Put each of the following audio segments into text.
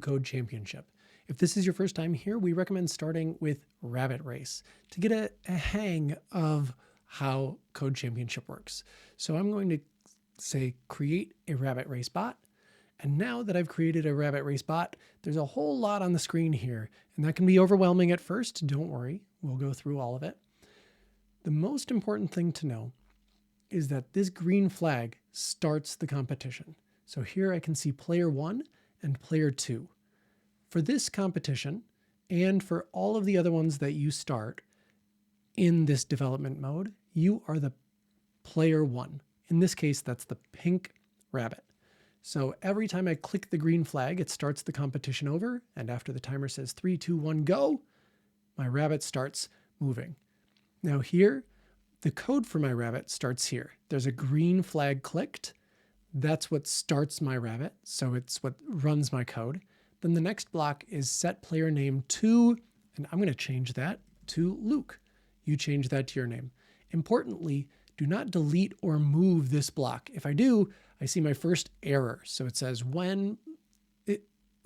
Code Championship. If this is your first time here, we recommend starting with Rabbit Race to get a hang of how Code Championship works. So I'm going to say create a Rabbit Race bot. And now that I've created a Rabbit Race bot, there's a whole lot on the screen here, and that can be overwhelming at first. Don't worry, we'll go through all of it. The most important thing to know is that this green flag starts the competition. So here I can see player 1 and player 2. For this competition, and for all of the other ones that you start in this development mode, you are the player 1. In this case, that's the pink rabbit. So every time I click the green flag, it starts the competition over, and after the timer says 3, 2, 1, go, my rabbit starts moving. Now here, the code for my rabbit starts here. There's a green flag clicked. That's what starts my rabbit, so it's what runs my code. Then the next block is set player name to, and I'm going to change that to Luke. You change that to your name. Importantly, do not delete or move this block. If I do, I see my first error. So it says when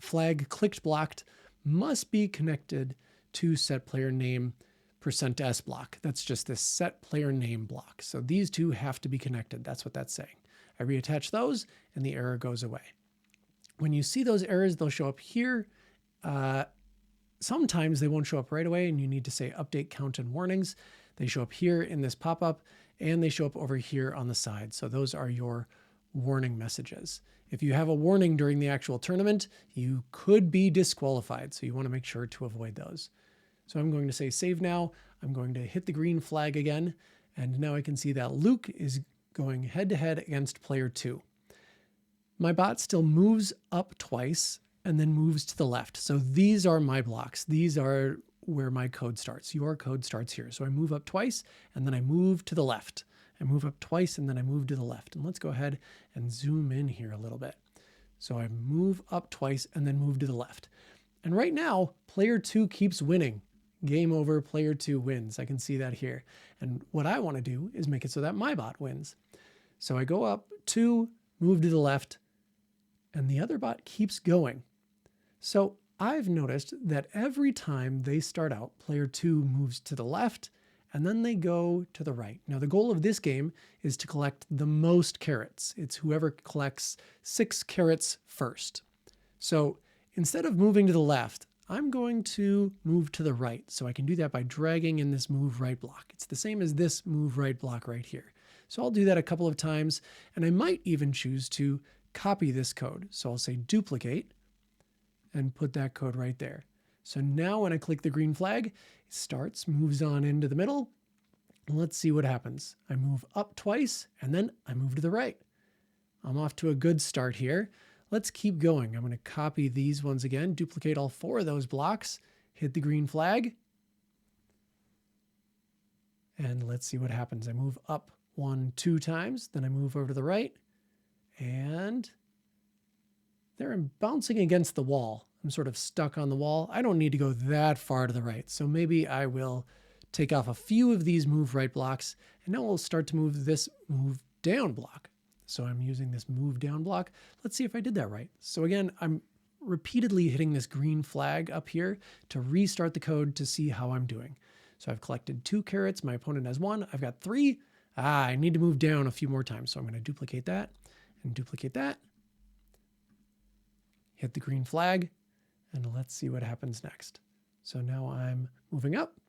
flag clicked blocked must be connected to set player name %s block. That's just this set player name block. So these two have to be connected. That's what that's saying. I reattach those and the error goes away. When you see those errors, they'll show up here. Sometimes they won't show up right away and you need to say update count and warnings. They show up here in this pop-up and they show up over here on the side. So those are your warning messages. If you have a warning during the actual tournament, you could be disqualified. So you want to make sure to avoid those. So I'm going to say save now. I'm going to hit the green flag again. And now I can see that Luke is going head to head against player 2. My bot still moves up twice and then moves to the left. So these are my blocks. These are where my code starts. Your code starts here. So I move up twice and then I move to the left. I move up twice and then I move to the left. And let's go ahead and zoom in here a little bit. So I move up twice and then move to the left. And right now, player 2 keeps winning. Game over, player 2 wins. I can see that here. And what I want to do is make it so that my bot wins. So I go up 2, move to the left, and the other bot keeps going. So I've noticed that every time they start out, player 2 moves to the left, and then they go to the right. Now, the goal of this game is to collect the most carrots. It's whoever collects 6 carrots first. So instead of moving to the left, I'm going to move to the right. So I can do that by dragging in this move right block. It's the same as this move right block right here. So I'll do that a couple of times, and I might even choose to copy this code. So I'll say duplicate and put that code right there. So now when I click the green flag, it starts, moves on into the middle. Let's see what happens. I move up twice and then I move to the right. I'm off to a good start here. Let's keep going. I'm going to copy these ones again, duplicate all 4 of those blocks, hit the green flag, and let's see what happens. I move up 1, 2 times, then I move over to the right, and they're bouncing against the wall. I'm sort of stuck on the wall. I don't need to go that far to the right, so maybe I will take off a few of these move right blocks, and now we'll start to move this move down block. So I'm using this move down block. Let's see if I did that right. So again, I'm repeatedly hitting this green flag up here to restart the code to see how I'm doing. So I've collected 2 carrots. My opponent has 1. I've got 3. I need to move down a few more times. So I'm going to duplicate that and duplicate that. Hit the green flag and let's see what happens next. So now I'm moving up.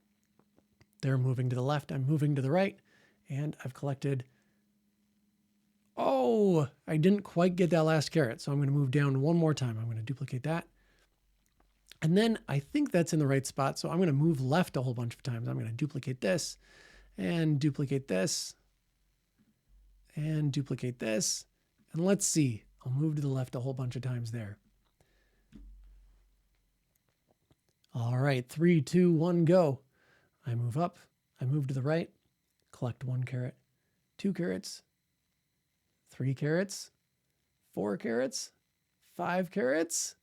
They're moving to the left. I'm moving to the right and I've collected. Oh, I didn't quite get that last carrot. So I'm going to move down one more time. I'm going to duplicate that. And then I think that's in the right spot. So I'm going to move left a whole bunch of times. I'm going to duplicate this and duplicate this and duplicate this. And let's see, I'll move to the left a whole bunch of times there. All right, 3, 2, 1, go. I move up, I move to the right, collect 1 carrot, 2 carrots, 3 carrots, 4 carrots, 5 carrots.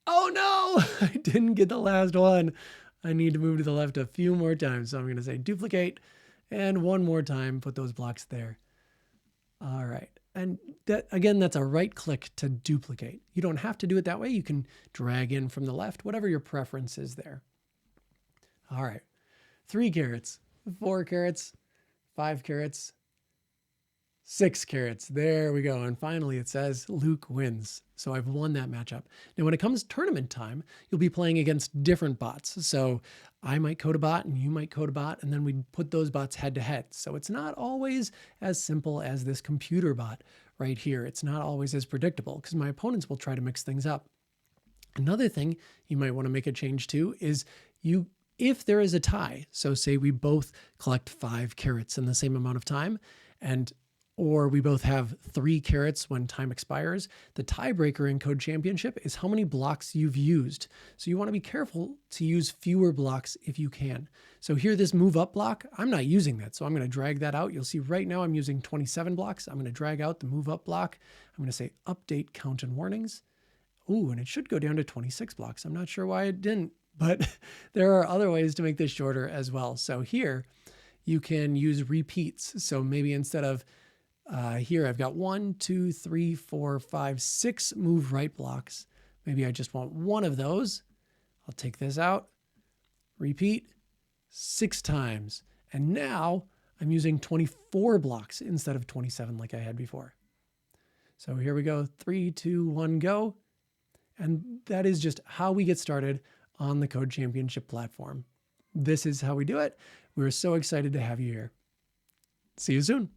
Oh no, I didn't get the last one. I need to move to the left a few more times. So I'm going to say duplicate and 1 more time, put those blocks there. All right. And that, again, that's a right click to duplicate. You don't have to do it that way. You can drag in from the left, whatever your preference is there. All right, 3 carrots, 4 carrots, 5 carrots, 6 carrots. There we go. And finally it says Luke wins. So I've won that matchup. Now, when it comes tournament time, you'll be playing against different bots. So I might code a bot and you might code a bot, and then we put those bots head to head. So it's not always as simple as this computer bot right here. It's not always as predictable because my opponents will try to mix things up. Another thing you might want to make a change to is if there is a tie, so say we both collect 5 carrots in the same amount of time, or we both have 3 carrots when time expires, the tiebreaker in Code Championship is how many blocks you've used. So you want to be careful to use fewer blocks if you can. So here, this move up block, I'm not using that. So I'm going to drag that out. You'll see right now I'm using 27 blocks. I'm going to drag out the move up block. I'm going to say update count and warnings. Ooh, and it should go down to 26 blocks. I'm not sure why it didn't, but there are other ways to make this shorter as well. So here you can use repeats. So maybe instead of here I've got 1, 2, 3, 4, 5, 6 move right blocks. Maybe I just want one of those. I'll take this out, repeat 6 times. And now I'm using 24 blocks instead of 27 like I had before. So here we go, 3, 2, 1, go. And that is just how we get started on the Code Championship platform. This is how we do it. We're so excited to have you here. See you soon.